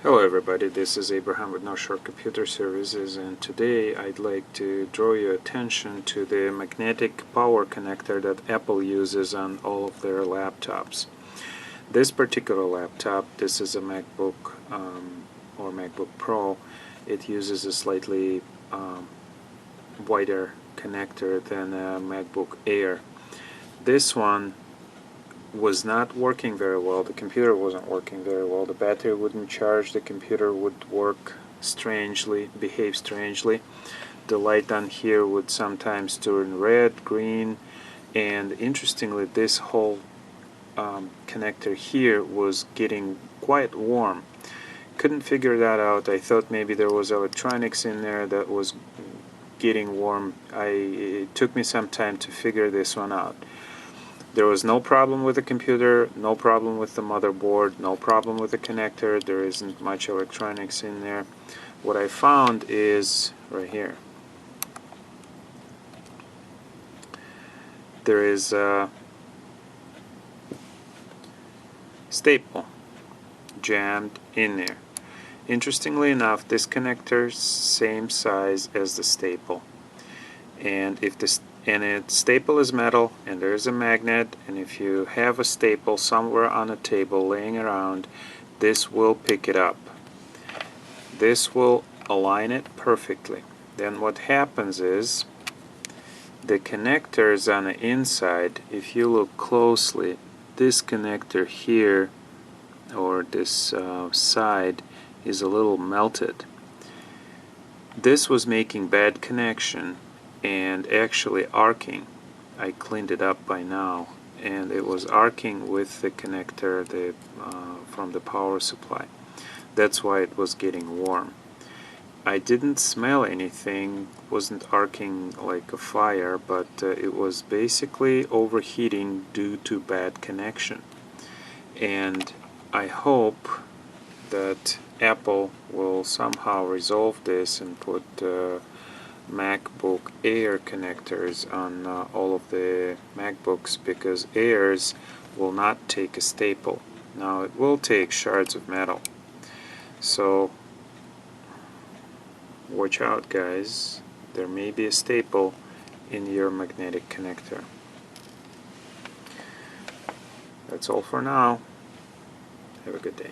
Hello everybody, this is Abraham with North Shore Computer Services, and today I'd like to draw your attention to the magnetic power connector that Apple uses on all of their laptops. This particular laptop, this is a MacBook or MacBook Pro. It uses a slightly wider connector than a MacBook Air. This one was not working very well. The computer wasn't working very well. The battery wouldn't charge. The computer would work strangely, behave strangely. The light on here would sometimes turn red, green, and interestingly this whole connector here was getting quite warm. Couldn't figure that out. I thought maybe there was electronics in there that was getting warm. It took me some time to figure this one out. There was no problem with the computer, no problem with the motherboard, no problem with the connector. There isn't much electronics in there. What I found is right here. There is a staple jammed in there. Interestingly enough, this connector's same size as the staple. And if the staple is metal and there's a magnet, and if you have a staple somewhere on a table laying around, this will pick it up. This will align it perfectly. Then what happens is the connectors on the inside, if you look closely, this connector here or this side is a little melted. This was making bad connection and actually arcing. I cleaned it up by now, and it was arcing with the connector from the power supply. That's why it was getting warm. I didn't smell anything, wasn't arcing like a fire, but it was basically overheating due to bad connection. And I hope that Apple will somehow resolve this and put MacBook Air connectors on all of the MacBooks, because Airs will not take a staple. Now it will take shards of metal, so watch out guys, there may be a staple in your magnetic connector. That's all for now. Have a good day.